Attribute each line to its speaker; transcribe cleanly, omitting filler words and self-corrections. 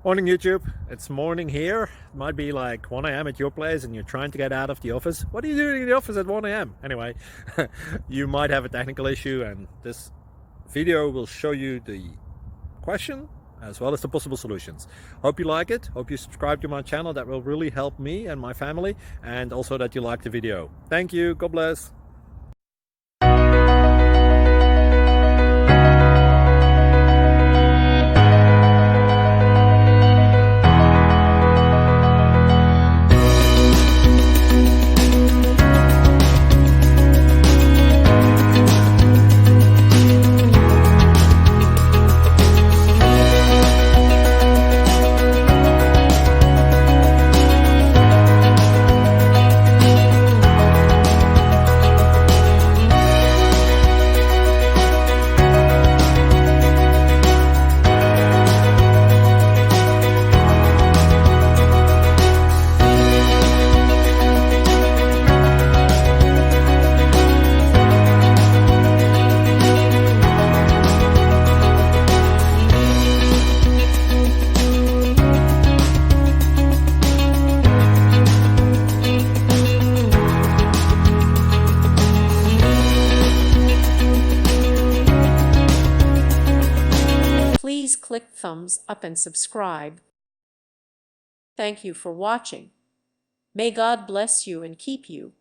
Speaker 1: Morning YouTube, it's morning here. It might be like 1 a.m. at your place and you're trying to get out of the office. What are you doing in the office at 1 a.m.? Anyway, you might have a technical issue and this video will show you the question as well as the possible solutions. Hope you like it, hope you subscribe to my channel. That will really help me and my family, and also that you like the video. Thank you, God bless.
Speaker 2: Please click thumbs up and subscribe. Thank you for watching. May God bless you and keep you.